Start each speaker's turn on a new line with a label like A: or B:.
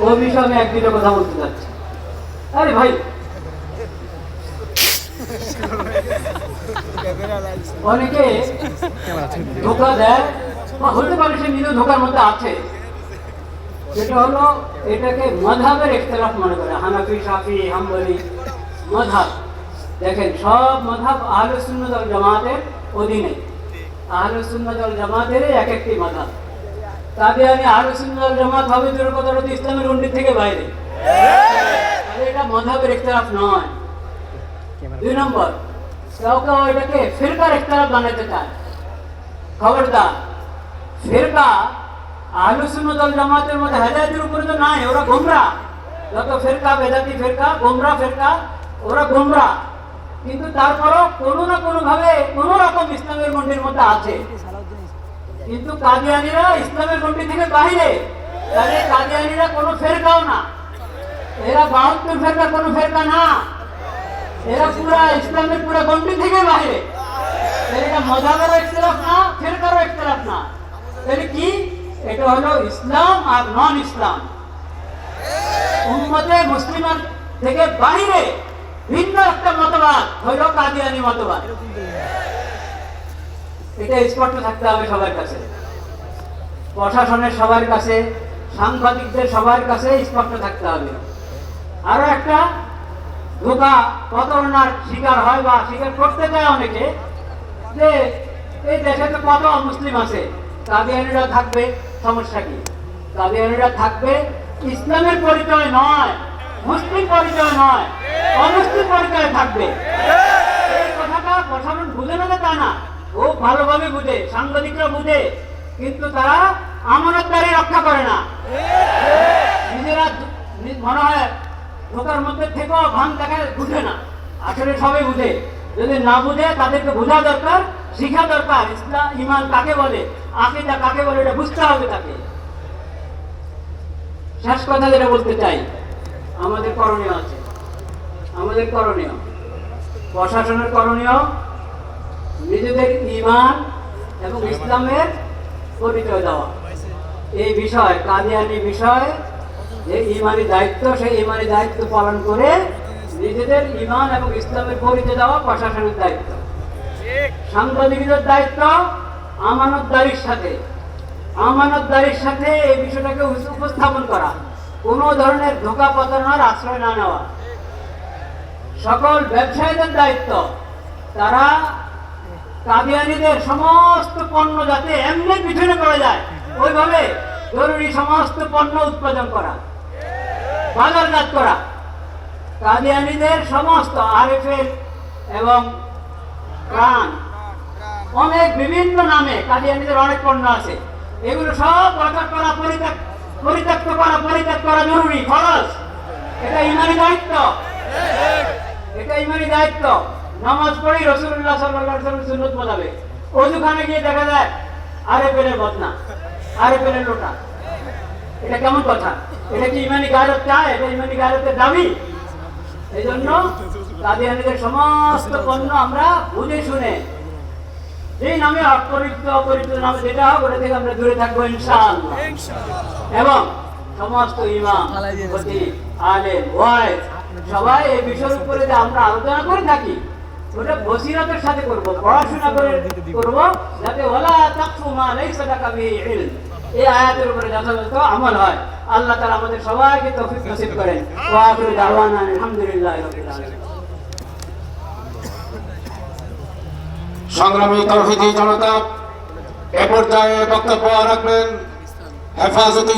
A: ওই বিষয়ে আমি এক দুটো কথা বলতে চাচ্ছি। আরে ভাই, অনেকে ধোকা দেয় বা হতে পারে সে নিজে ধোকার মধ্যে আছে, সেটা হলো এটাকে মাযহাবের ইখতিলাফ মনে করে। হানাফি, শাফি, হাম্বলি মাযহাব, দেখেন সব মাযহাব আহলুস সুন্নাহ ওয়াল জামাতের অধীনে। আহলুস সুন্নাহ ওয়াল জামাতের এক একটি মাযহাব। কাদিয়ানী আহলুস সুন্নাহ ওয়াল জামাত হবে দূরের কথা, হলো ইসলামের গণ্ডি থেকে বাইরে। তাহলে এটা মাযহাবের ইখতিলাফ নয়। দুই নম্বর, কেউ কেউ এটাকে ফিরকার ইখতিলাফ বানাতে চায়। খবরদার, ফিরকা আহলুস সুন্নাহ ওয়াল জামাতের মধ্যে হেদায়েতের উপরে তো নাই, ওরা গোমরা। যত ফিরকা, বেদাতি ফিরকা, গোমরা ফিরকা, ওরা গোমরা। কিন্তু তারপরও কোনো না কোনো ভাবে কোনো রকম ইসলামের গণ্ডির মধ্যে আছে। কিন্তু কাদিয়ানীরা ইসলামের গণ্ডি থেকে বাইরে। তাহলে কাদিয়ানীরা কোনো ফেরকাও না, এরা 72 ফেরকা কোনো ফেরকা না, এরা পুরা ইসলামের পুরা গণ্ডি থেকে বাইরে। এটা মাযহাবেরও ইখতিলাফ না, ফিরকারও ইখতিলাফ না। তাহলে কি? এটা হলো ইসলাম আর নন ইসলাম। উম্মতে মুসলিমান থেকে বাইরে ভিন্ন একটা মতবাদ হলো কাদিয়ানী মতবাদ। এটা স্পষ্ট থাকতে হবে সবার কাছে, প্রশাসনের সবার কাছে, সাংবাদিকদের সবার কাছে স্পষ্ট থাকতে হবে। আরো একটা ধোঁকা প্রতারণার শিকার হয় বা শিকার করতে চায় অনেকে, যে এই দেশে তো কত মুসলিম আছে, কাদিয়ানীরা থাকবে, সমস্যা কি? কাদিয়ানীরা থাকবে ইসলামের পরিচয় নয়, মুসলিম পরিচয় নয়, অমুসলিম পরিচয় থাকবে। এই কথাটা প্রশাসন বুঝে না তা না, ও ভালোভাবে বুঝে, সাংবাদিকরা বুঝে, কিন্তু তারা আমানতদারি রক্ষা করে না। নিজেরা মনে হয় ধোকার মধ্যে থেকেও ভান দেখায়, বুঝে না। আসলে সবাই বুঝে, যদি না বুঝে তাদেরকে বোঝা দরকার, শিখা দরকার। ইসলাম ঈমান কাকে বলে, আকীদা কাকে বলে, এটা বুঝতে হবে তাকে। শেষ কথা যেটা বলতে চাই, আমাদের করণীয় আছে, আমাদের করণীয়, প্রশাসনের করণীয়, নিজেদের ঈমান এবং ইসলামের পরিচয় দেওয়া। এই বিষয়, কাদিয়ানী বিষয়, যে ঈমানী দায়িত্ব, সেই ঈমানী দায়িত্ব পালন করে নিজেদের ঈমান এবং ইসলামের পরিচয় দেওয়া প্রশাসনের দায়িত্ব। সাংবাদিকদের দায়িত্ব আমানতদারির সাথে এই বিষয়টাকে উপস্থাপন করা, কোনো ধরনের ধোঁকা প্রতারণার আশ্রয় না নেওয়া। সকল ব্যবসায়ীদের দায়িত্ব, তারা কাদিয়ানীদের সমস্ত পণ্য যাতে এমনি পিছনে পড়ে যায়, ওইভাবে জরুরি সমস্ত পণ্য উৎপাদন করা, বাজারজাত করা। কাদিয়ানীদের সমস্ত আরএফএল এবং প্রাণ, অনেক বিভিন্ন নামে কাদিয়ানীদের অনেক পণ্য আছে, এগুলো সব বাজার করা, পরিত্যাগ করা জরুরি, ফরজ। এটা ঈমানী দায়িত্ব, এটা ঈমানী দায়িত্ব। নামাজ পড়ি রাসূলুল্লাহ সাল্লাল্লাহু আলাইহি ওয়াসাল্লাম সুন্নাত মোতাবেক, ওযুখানে গিয়ে দেখা যায় আরএফএলের বদনা, আরএফএলের লোটা। এটা কেমন কথা? এটা কি ঈমানী গায়রত চায়? এটা ঈমানী গায়রতের দাবি? এই জন্য কাদিয়ানীদের সমস্ত পণ্য আমরা বুঝে শুনে, যেই নামে অপরিচিত নামে যেটা হোক, ওটা থেকে আমরা দূরে থাকবো ইনশাআল্লাহ। এবং সমস্ত ইমাম, খতিব, আলেম, ওয়াইজ সবাই এই বিষয়ের উপরে যে আমরা আলোচনা করে থাকি, ওটা বসিরতের সাথে করব, পড়াশোনা করে করব, যাতে ওয়ালা তাকফু মা লাইসা লাকা বিহি ইলম, এই আয়াতের উপরে যথাযথ আমল হয়। আল্লাহ তাআলা আমাদের সবাইকে তৌফিক নসিব করেন। ওয়া আখিরু দাওয়ানা আলহামদুলিল্লাহি রাব্বিল আলামিন।
B: সংগ্রামী তাওহীদি জনতা, এ পর্যায়ে বক্তব্য রাখবেন হেফাজতে